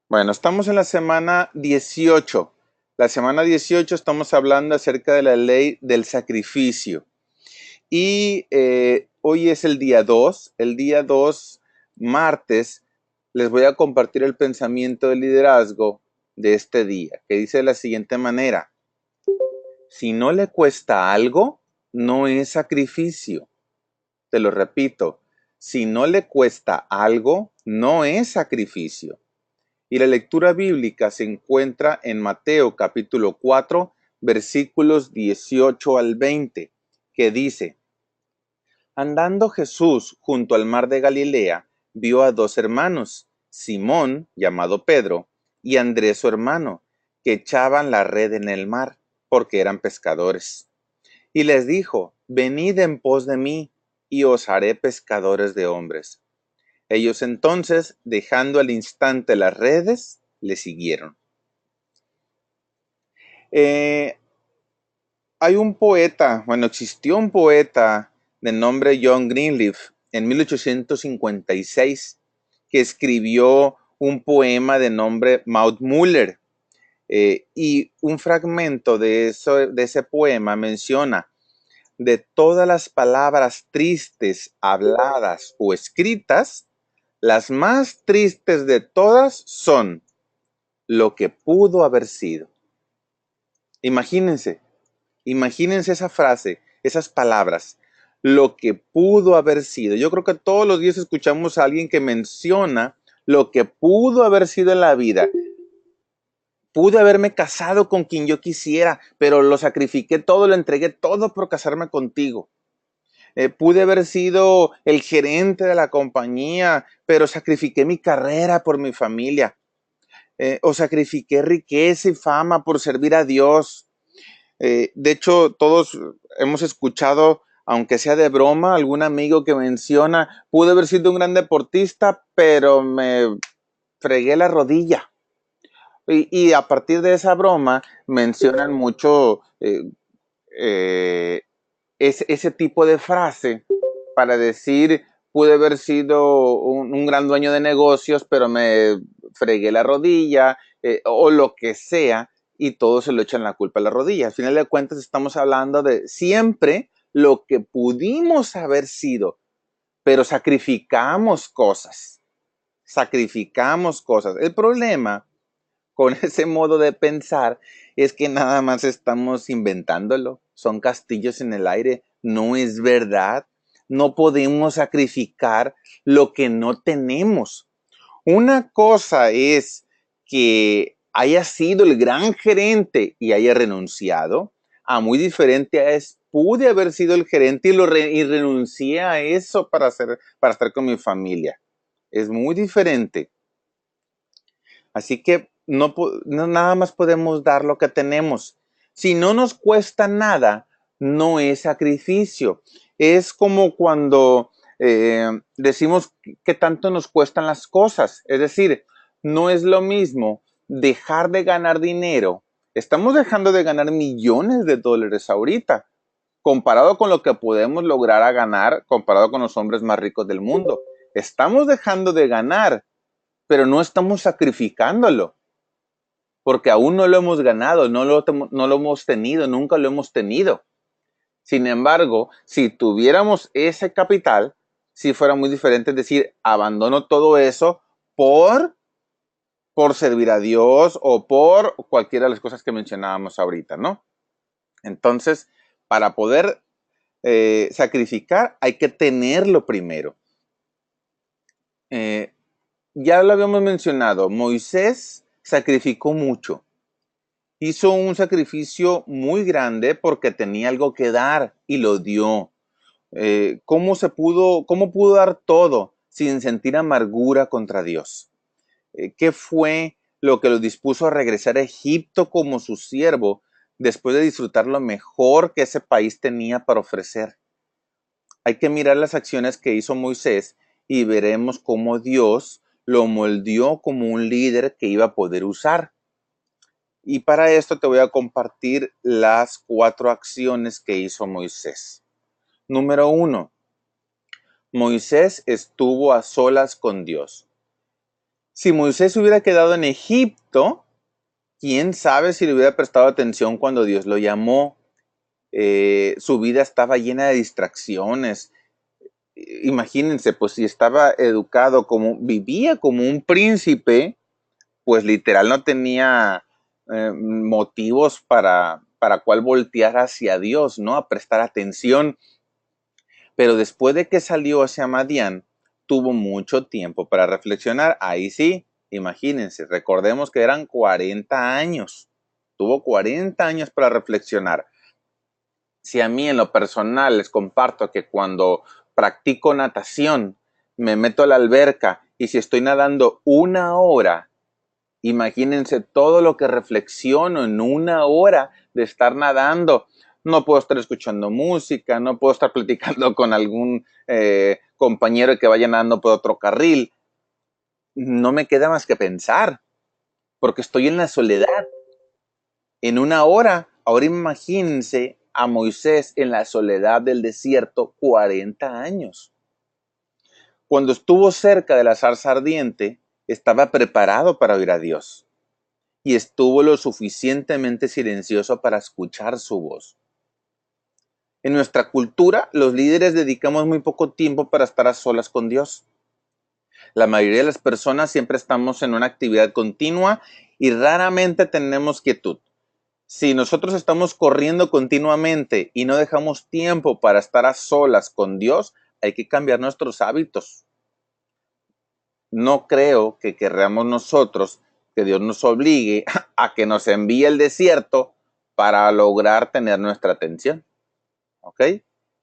Bueno, estamos en la semana 18. La semana 18 estamos hablando acerca de la ley del sacrificio. Y hoy es el día 2. El día 2, martes, les voy a compartir el pensamiento de liderazgo de este día, que dice de la siguiente manera: si no le cuesta algo, no es sacrificio. Te lo repito, si no le cuesta algo, no es sacrificio. Y la lectura bíblica se encuentra en Mateo capítulo 4, versículos 18 al 20, que dice: andando Jesús junto al mar de Galilea, vio a dos hermanos, Simón, llamado Pedro, y Andrés su hermano, que echaban la red en el mar, porque eran pescadores. Y les dijo: venid en pos de mí, y os haré pescadores de hombres. Ellos entonces, dejando al instante las redes, le siguieron. Eh, Hay un poeta, bueno, existió un poeta de nombre John Greenleaf en 1856 que escribió un poema de nombre Maud Muller. Y un fragmento de ese poema menciona: de todas las palabras tristes habladas o escritas, las más tristes de todas son lo que pudo haber sido. Imagínense, imagínense esa frase, esas palabras, lo que pudo haber sido. Yo creo que todos los días escuchamos a alguien que menciona lo que pudo haber sido en la vida. Pude haberme casado con quien yo quisiera, pero lo sacrifiqué todo, lo entregué todo por casarme contigo. Pude haber sido el gerente de la compañía, pero sacrifiqué mi carrera por mi familia. O sacrifiqué riqueza y fama por servir a Dios. De hecho, todos hemos escuchado, aunque sea de broma, algún amigo que menciona: pude haber sido un gran deportista, pero me fregué la rodilla. Y a partir de esa broma mencionan mucho eh, ese tipo de frase para decir: pude haber sido un gran dueño de negocios, pero me fregué la rodilla, o lo que sea, y todos se lo echan la culpa a la rodilla. Al final de cuentas estamos hablando de siempre lo que pudimos haber sido, pero sacrificamos cosas, sacrificamos cosas. El problema con ese modo de pensar es que nada más estamos inventándolo. Son castillos en el aire. No es verdad. No podemos sacrificar lo que no tenemos. Una cosa es que haya sido el gran gerente y haya renunciado. A muy diferente es: pude haber sido el gerente y renuncié a eso para estar con mi familia. Es muy diferente. Así que no nada más podemos dar lo que tenemos. Si no nos cuesta nada, no es sacrificio. Es como cuando decimos que tanto nos cuestan las cosas. Es decir, no es lo mismo dejar de ganar dinero. Estamos dejando de ganar millones de dólares ahorita, comparado con lo que podemos lograr a ganar, comparado con los hombres más ricos del mundo. Estamos dejando de ganar, pero no estamos sacrificándolo, porque aún no lo hemos ganado, no lo hemos tenido, nunca lo hemos tenido. Sin embargo, si tuviéramos ese capital, si fuera muy diferente, es decir, abandono todo eso por, por servir a Dios o por cualquiera de las cosas que mencionábamos ahorita, ¿no? Entonces, para poder sacrificar, hay que tenerlo primero. Eh, ya lo habíamos mencionado, Moisés sacrificó mucho. Hizo un sacrificio muy grande porque tenía algo que dar y lo dio. ¿Cómo pudo dar todo sin sentir amargura contra Dios? ¿Qué fue lo que lo dispuso a regresar a Egipto como su siervo después de disfrutar lo mejor que ese país tenía para ofrecer? Hay que mirar las acciones que hizo Moisés y veremos cómo Dios lo moldeó como un líder que iba a poder usar. Y para esto te voy a compartir las 4 acciones que hizo Moisés. Número 1. Moisés estuvo a solas con Dios. Si Moisés hubiera quedado en Egipto, quién sabe si le hubiera prestado atención cuando Dios lo llamó. Su vida estaba llena de distracciones. Imagínense, pues si estaba educado vivía como un príncipe, pues literal no tenía motivos para cual voltear hacia Dios, ¿no? A prestar atención. Pero después de que salió hacia Madián, tuvo mucho tiempo para reflexionar. Ahí sí, imagínense, recordemos que eran 40 años. Tuvo 40 años para reflexionar. Si a mí en lo personal les comparto que cuando practico natación, me meto a la alberca y si estoy nadando 1 hora, imagínense todo lo que reflexiono en 1 hora de estar nadando. No puedo estar escuchando música, no puedo estar platicando con algún compañero que vaya nadando por otro carril. No me queda más que pensar, porque estoy en la soledad. En 1 hora, ahora imagínense a Moisés en la soledad del desierto 40 años. Cuando estuvo cerca de la zarza ardiente, estaba preparado para oír a Dios y estuvo lo suficientemente silencioso para escuchar su voz. En nuestra cultura, los líderes dedicamos muy poco tiempo para estar a solas con Dios. La mayoría de las personas siempre estamos en una actividad continua y raramente tenemos quietud. Si nosotros estamos corriendo continuamente y no dejamos tiempo para estar a solas con Dios, hay que cambiar nuestros hábitos. No creo que querramos nosotros que Dios nos obligue a que nos envíe el desierto para lograr tener nuestra atención. ¿Ok?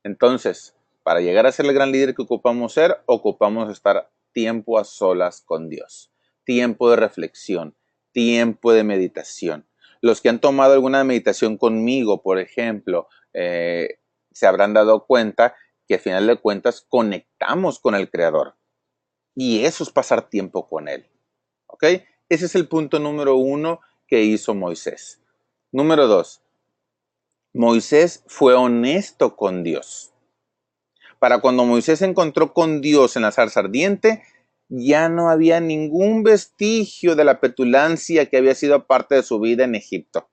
Entonces, para llegar a ser el gran líder que ocupamos ser, ocupamos estar tiempo a solas con Dios, tiempo de reflexión, tiempo de meditación. Los que han tomado alguna meditación conmigo, por ejemplo, se habrán dado cuenta que al final de cuentas conectamos con el Creador. Y eso es pasar tiempo con Él. ¿Ok? Ese es el punto número 1 que hizo Moisés. Número 2. Moisés fue honesto con Dios. Para cuando Moisés se encontró con Dios en la zarza ardiente, ya no había ningún vestigio de la petulancia que había sido parte de su vida en Egipto.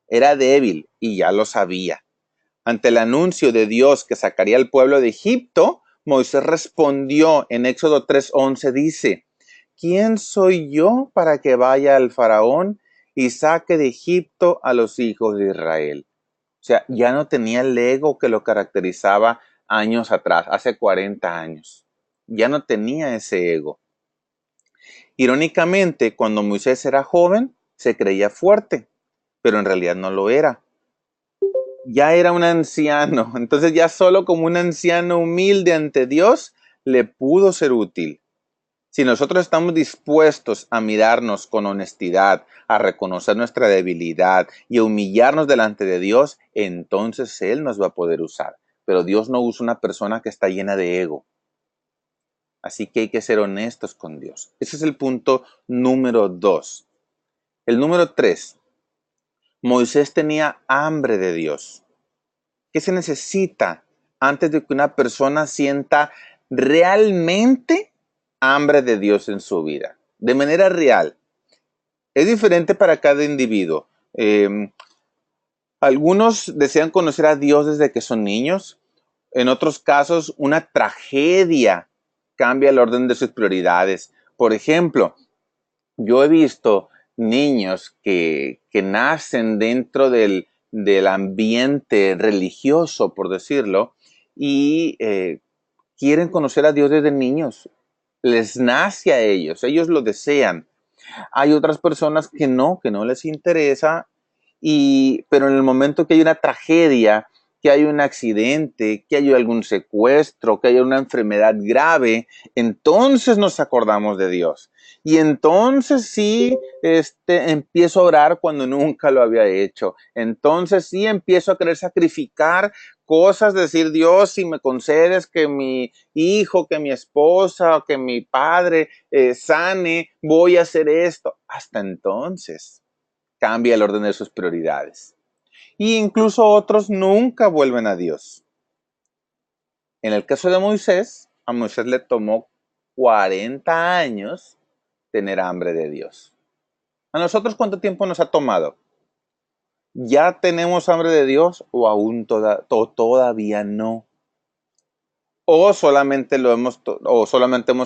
Era débil y ya lo sabía. Ante el anuncio de Dios que sacaría al pueblo de Egipto, Moisés respondió en Éxodo 3:11, dice: ¿Quién soy yo para que vaya al faraón y saque de Egipto a los hijos de Israel? O sea, ya no tenía el ego que lo caracterizaba años atrás, hace 40 años. Ya no tenía ese ego. Irónicamente, cuando Moisés era joven, se creía fuerte, pero en realidad no lo era. Ya era un anciano, entonces ya solo como un anciano humilde ante Dios le pudo ser útil. Si nosotros estamos dispuestos a mirarnos con honestidad, a reconocer nuestra debilidad y a humillarnos delante de Dios, entonces Él nos va a poder usar. Pero Dios no usa una persona que está llena de ego. Así que hay que ser honestos con Dios. Ese es el punto número 2. El número 3. Moisés tenía hambre de Dios. ¿Qué se necesita antes de que una persona sienta realmente hambre de Dios en su vida? De manera real. Es diferente para cada individuo. Algunos desean conocer a Dios desde que son niños. En otros casos, una tragedia cambia el orden de sus prioridades. Por ejemplo, yo he visto niños que nacen dentro del ambiente religioso, por decirlo, y quieren conocer a Dios desde niños. Les nace a ellos lo desean. Hay otras personas que no les interesa, pero en el momento que hay una tragedia, que hay un accidente, que hay algún secuestro, que hay una enfermedad grave, entonces nos acordamos de Dios. Y entonces sí, empiezo a orar cuando nunca lo había hecho. Entonces sí empiezo a querer sacrificar cosas, decir: Dios, si me concedes que mi hijo, que mi esposa, que mi padre sane, voy a hacer esto. Hasta entonces cambia el orden de sus prioridades. Y incluso otros nunca vuelven a Dios. En el caso de Moisés, a Moisés le tomó 40 años tener hambre de Dios. ¿A nosotros cuánto tiempo nos ha tomado? ¿Ya tenemos hambre de Dios o aún todavía no? O solamente hemos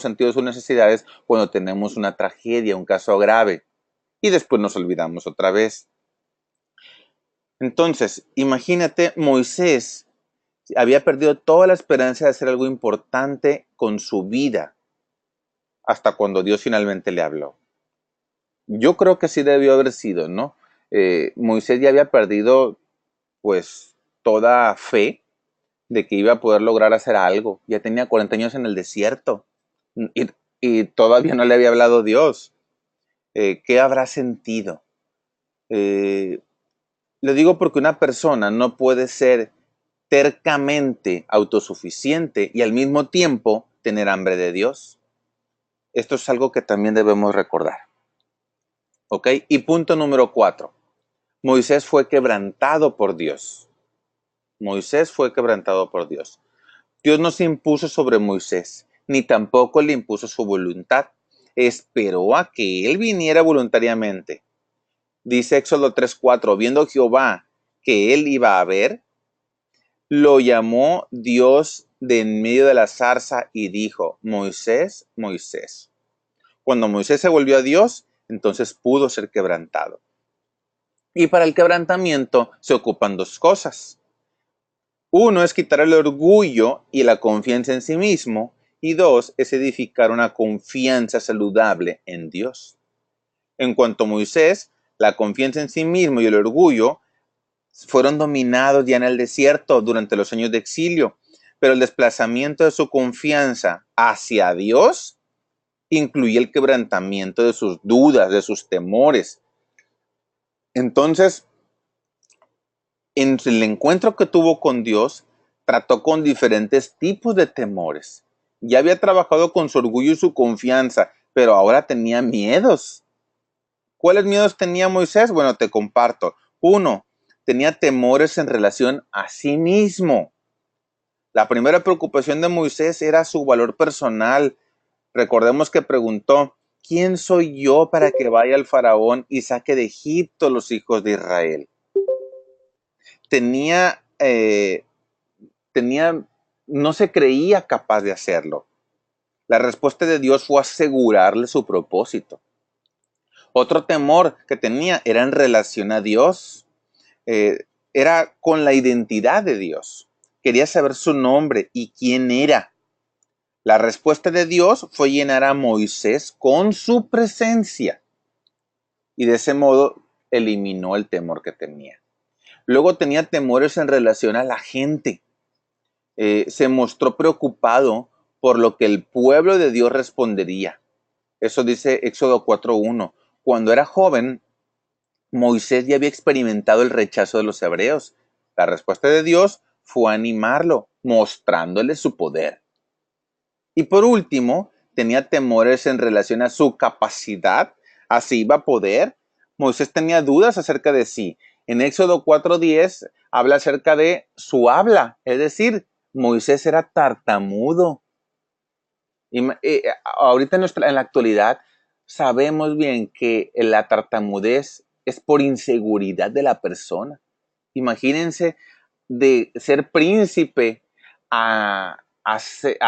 sentido sus necesidades cuando tenemos una tragedia, un caso grave, y después nos olvidamos otra vez. Entonces, imagínate, Moisés había perdido toda la esperanza de hacer algo importante con su vida hasta cuando Dios finalmente le habló. Yo creo que sí debió haber sido, ¿no? Moisés ya había perdido, pues, toda fe de que iba a poder lograr hacer algo. Ya tenía 40 años en el desierto y, y todavía no le había hablado Dios. ¿Qué habrá sentido? Lo digo porque una persona no puede ser tercamente autosuficiente y al mismo tiempo tener hambre de Dios. Esto es algo que también debemos recordar. ¿Ok? Y punto número 4. Moisés fue quebrantado por Dios. Moisés fue quebrantado por Dios. Dios no se impuso sobre Moisés, ni tampoco le impuso su voluntad. Esperó a que él viniera voluntariamente. Dice Éxodo 3:4, viendo Jehová que él iba a ver, lo llamó Dios de en medio de la zarza y dijo, Moisés, Moisés. Cuando Moisés se volvió a Dios, entonces pudo ser quebrantado. Y para el quebrantamiento se ocupan dos cosas. Uno es quitar el orgullo y la confianza en sí mismo. Y dos es edificar una confianza saludable en Dios. En cuanto a Moisés, la confianza en sí mismo y el orgullo fueron dominados ya en el desierto durante los años de exilio. Pero el desplazamiento de su confianza hacia Dios incluye el quebrantamiento de sus dudas, de sus temores. Entonces, en el encuentro que tuvo con Dios, trató con diferentes tipos de temores. Ya había trabajado con su orgullo y su confianza, pero ahora tenía miedos. ¿Cuáles miedos tenía Moisés? Bueno, te comparto. Uno, tenía temores en relación a sí mismo. La primera preocupación de Moisés era su valor personal. Recordemos que preguntó, ¿quién soy yo para que vaya al faraón y saque de Egipto los hijos de Israel? Tenía no se creía capaz de hacerlo. La respuesta de Dios fue asegurarle su propósito. Otro temor que tenía era en relación a Dios. Era con la identidad de Dios. Quería saber su nombre y quién era. La respuesta de Dios fue llenar a Moisés con su presencia. Y de ese modo eliminó el temor que tenía. Luego tenía temores en relación a la gente. Se mostró preocupado por lo que el pueblo de Dios respondería. Eso dice Éxodo 4:1. Cuando era joven, Moisés ya había experimentado el rechazo de los hebreos. La respuesta de Dios fue animarlo, mostrándole su poder. Y por último, tenía temores en relación a su capacidad, así iba a poder. Moisés tenía dudas acerca de sí. En Éxodo 4:10 habla acerca de su habla, es decir, Moisés era tartamudo. Ahorita en la actualidad sabemos bien que la tartamudez es por inseguridad de la persona. Imagínense de ser príncipe a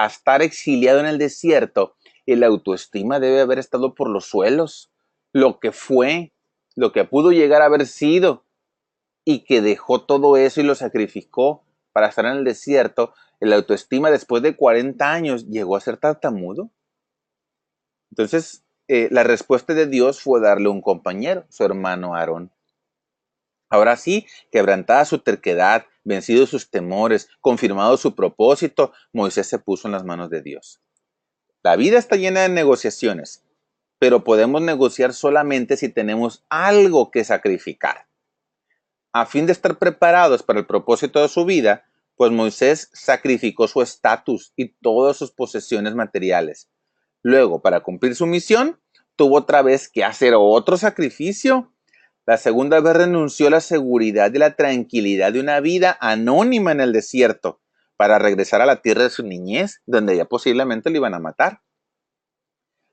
estar exiliado en el desierto y la autoestima debe haber estado por los suelos. Lo que fue, lo que pudo llegar a haber sido y que dejó todo eso y lo sacrificó para estar en el desierto, la autoestima después de 40 años llegó a ser tartamudo. Entonces, la respuesta de Dios fue darle un compañero, su hermano Aarón. Ahora sí, quebrantada su terquedad, vencido sus temores, confirmado su propósito, Moisés se puso en las manos de Dios. La vida está llena de negociaciones, pero podemos negociar solamente si tenemos algo que sacrificar. A fin de estar preparados para el propósito de su vida, pues Moisés sacrificó su estatus y todas sus posesiones materiales. Luego, para cumplir su misión, tuvo otra vez que hacer otro sacrificio. La segunda vez renunció a la seguridad y la tranquilidad de una vida anónima en el desierto para regresar a la tierra de su niñez, donde ya posiblemente lo iban a matar.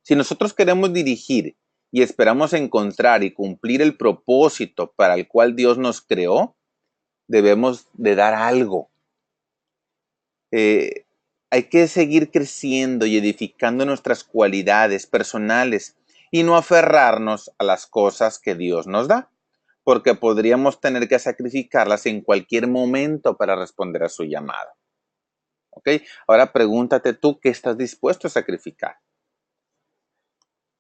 Si nosotros queremos dirigir y esperamos encontrar y cumplir el propósito para el cual Dios nos creó, debemos de dar algo. Hay que seguir creciendo y edificando nuestras cualidades personales y no aferrarnos a las cosas que Dios nos da, porque podríamos tener que sacrificarlas en cualquier momento para responder a su llamado. ¿Ok? Ahora pregúntate tú, ¿qué estás dispuesto a sacrificar?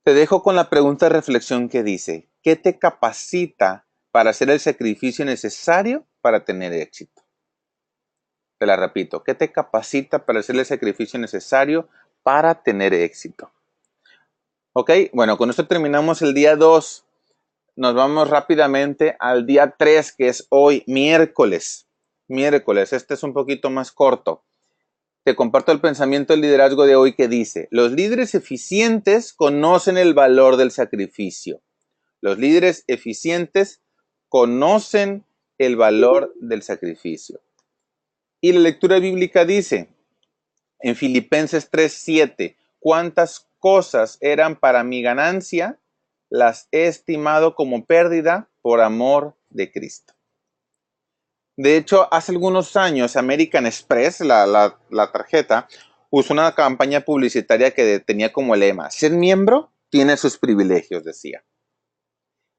Te dejo con la pregunta de reflexión que dice, ¿qué te capacita para hacer el sacrificio necesario para tener éxito? Te la repito, ¿qué te capacita para hacer el sacrificio necesario para tener éxito? Ok, bueno, con esto terminamos el día 2. Nos vamos rápidamente al día 3, que es hoy, miércoles. Miércoles, este es un poquito más corto. Te comparto el pensamiento del liderazgo de hoy que dice, los líderes eficientes conocen el valor del sacrificio. Los líderes eficientes conocen el valor del sacrificio. Y la lectura bíblica dice, en Filipenses 3:7, cuántas cosas eran para mi ganancia, las he estimado como pérdida por amor de Cristo. De hecho, hace algunos años American Express, la tarjeta, usó una campaña publicitaria que tenía como lema, ser miembro tiene sus privilegios, decía.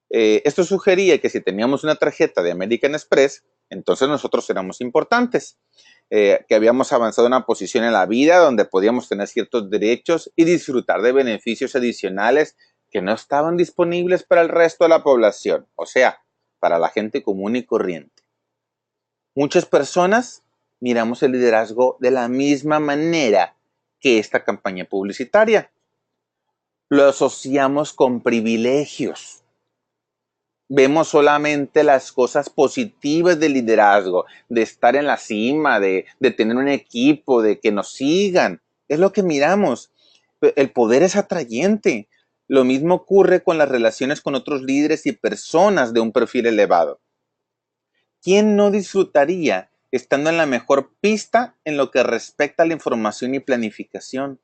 Esto sugería que si teníamos una tarjeta de American Express, entonces nosotros éramos importantes, que habíamos avanzado en una posición en la vida donde podíamos tener ciertos derechos y disfrutar de beneficios adicionales que no estaban disponibles para el resto de la población, o sea, para la gente común y corriente. Muchas personas miramos el liderazgo de la misma manera que esta campaña publicitaria. Lo asociamos con privilegios. Vemos solamente las cosas positivas del liderazgo, de estar en la cima, de tener un equipo, de que nos sigan. Es lo que miramos. El poder es atrayente. Lo mismo ocurre con las relaciones con otros líderes y personas de un perfil elevado. ¿Quién no disfrutaría estando en la mejor pista en lo que respecta a la información y planificación?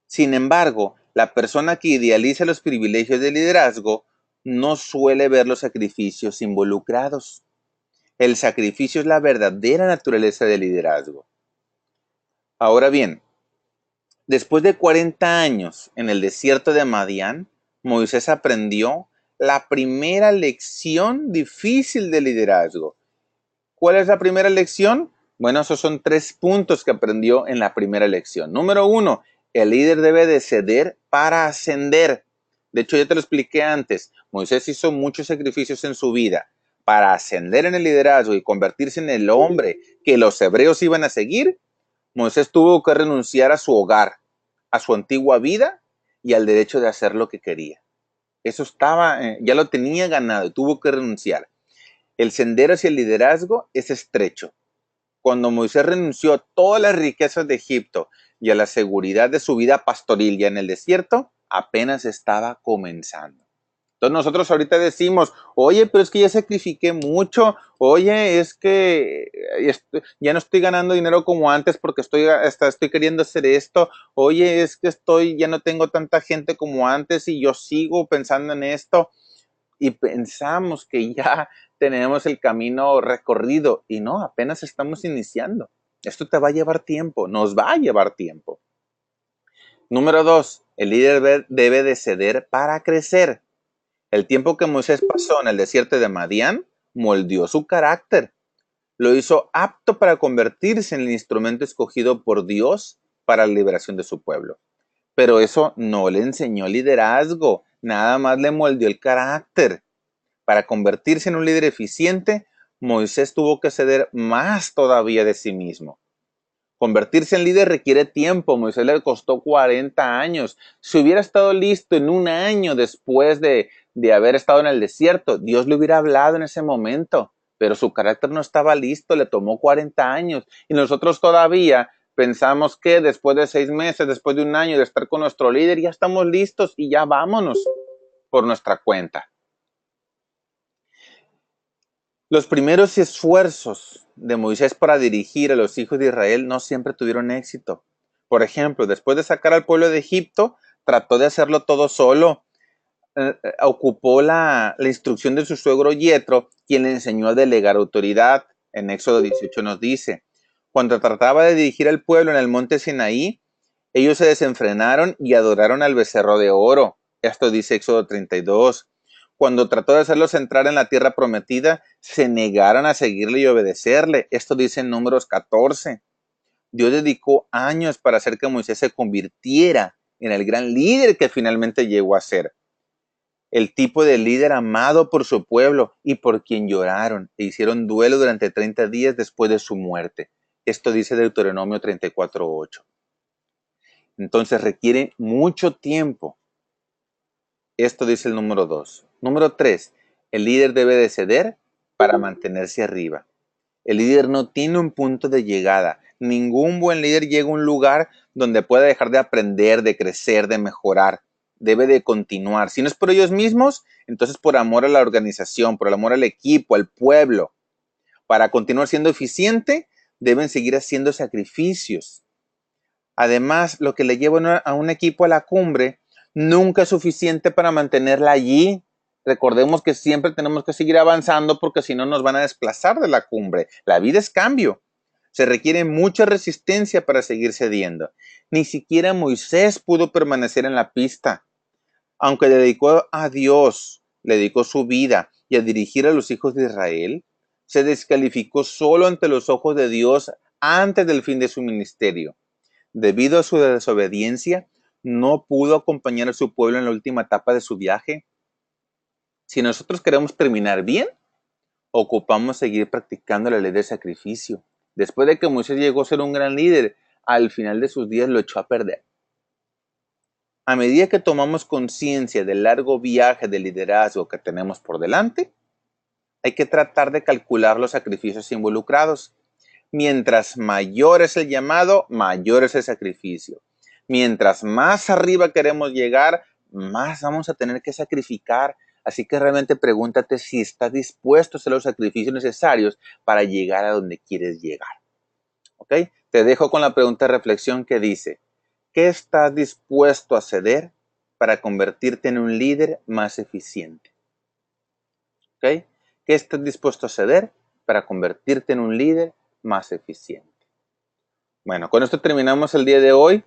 Sin embargo, la persona que idealiza los privilegios del liderazgo no suele ver los sacrificios involucrados. El sacrificio es la verdadera naturaleza del liderazgo. Ahora bien, después de 40 años en el desierto de Madián, Moisés aprendió la primera lección difícil de liderazgo. ¿Cuál es la primera lección? Bueno, esos son 3 puntos que aprendió en la primera lección. Número 1, el líder debe de ceder para ascender. De hecho, ya te lo expliqué antes. Moisés hizo muchos sacrificios en su vida para ascender en el liderazgo y convertirse en el hombre que los hebreos iban a seguir. Moisés tuvo que renunciar a su hogar, a su antigua vida y al derecho de hacer lo que quería. Eso estaba, ya lo tenía ganado y tuvo que renunciar. El sendero hacia el liderazgo es estrecho. Cuando Moisés renunció a todas las riquezas de Egipto y a la seguridad de su vida pastoril ya en el desierto, apenas estaba comenzando. Entonces nosotros ahorita decimos, oye, pero es que ya sacrifiqué mucho, oye, es que ya no estoy ganando dinero como antes porque estoy queriendo hacer esto, oye, es que ya no tengo tanta gente como antes y yo sigo pensando en esto y pensamos que ya tenemos el camino recorrido y no, apenas estamos iniciando. Esto te va a llevar tiempo, nos va a llevar tiempo. Número 2, el líder debe de ceder para crecer. El tiempo que Moisés pasó en el desierto de Madián moldeó su carácter. Lo hizo apto para convertirse en el instrumento escogido por Dios para la liberación de su pueblo. Pero eso no le enseñó liderazgo, nada más le moldeó el carácter. Para convertirse en un líder eficiente, Moisés tuvo que ceder más todavía de sí mismo. Convertirse en líder requiere tiempo. Moisés le costó 40 años. Si hubiera estado listo en un año después de haber estado en el desierto, Dios le hubiera hablado en ese momento. Pero su carácter no estaba listo, le tomó 40 años. Y nosotros todavía pensamos que después de 6 meses, después de un año de estar con nuestro líder, ya estamos listos y ya vámonos por nuestra cuenta. Los primeros esfuerzos de Moisés para dirigir a los hijos de Israel no siempre tuvieron éxito. Por ejemplo, después de sacar al pueblo de Egipto, trató de hacerlo todo solo. Ocupó la instrucción de su suegro Yetro, quien le enseñó a delegar autoridad. En Éxodo 18 nos dice, cuando trataba de dirigir al pueblo en el monte Sinaí, ellos se desenfrenaron y adoraron al becerro de oro. Esto dice Éxodo 32. Cuando trató de hacerlos entrar en la tierra prometida, se negaron a seguirle y obedecerle. Esto dice en Números 14. Dios dedicó años para hacer que Moisés se convirtiera en el gran líder que finalmente llegó a ser. El tipo de líder amado por su pueblo y por quien lloraron e hicieron duelo durante 30 días después de su muerte. Esto dice Deuteronomio 34:8. Entonces requiere mucho tiempo. Esto dice el número 2. Número 3. El líder debe de ceder para mantenerse arriba. El líder no tiene un punto de llegada. Ningún buen líder llega a un lugar donde pueda dejar de aprender, de crecer, de mejorar. Debe de continuar. Si no es por ellos mismos, entonces por amor a la organización, por el amor al equipo, al pueblo. Para continuar siendo eficiente, deben seguir haciendo sacrificios. Además, lo que le lleva a un equipo a la cumbre nunca es suficiente para mantenerla allí. Recordemos que siempre tenemos que seguir avanzando porque si no nos van a desplazar de la cumbre. La vida es cambio. Se requiere mucha resistencia para seguir cediendo. Ni siquiera Moisés pudo permanecer en la pista. Aunque le dedicó a Dios, le dedicó su vida y a dirigir a los hijos de Israel, se descalificó solo ante los ojos de Dios antes del fin de su ministerio. Debido a su desobediencia, no pudo acompañar a su pueblo en la última etapa de su viaje. Si nosotros queremos terminar bien, ocupamos seguir practicando la ley del sacrificio. Después de que Moisés llegó a ser un gran líder, al final de sus días lo echó a perder. A medida que tomamos conciencia del largo viaje de liderazgo que tenemos por delante, hay que tratar de calcular los sacrificios involucrados. Mientras mayor es el llamado, mayor es el sacrificio. Mientras más arriba queremos llegar, más vamos a tener que sacrificar. Así que realmente pregúntate si estás dispuesto a hacer los sacrificios necesarios para llegar a donde quieres llegar. ¿Ok? Te dejo con la pregunta de reflexión que dice, ¿qué estás dispuesto a ceder para convertirte en un líder más eficiente? ¿Ok? ¿Qué estás dispuesto a ceder para convertirte en un líder más eficiente? Bueno, con esto terminamos el día de hoy.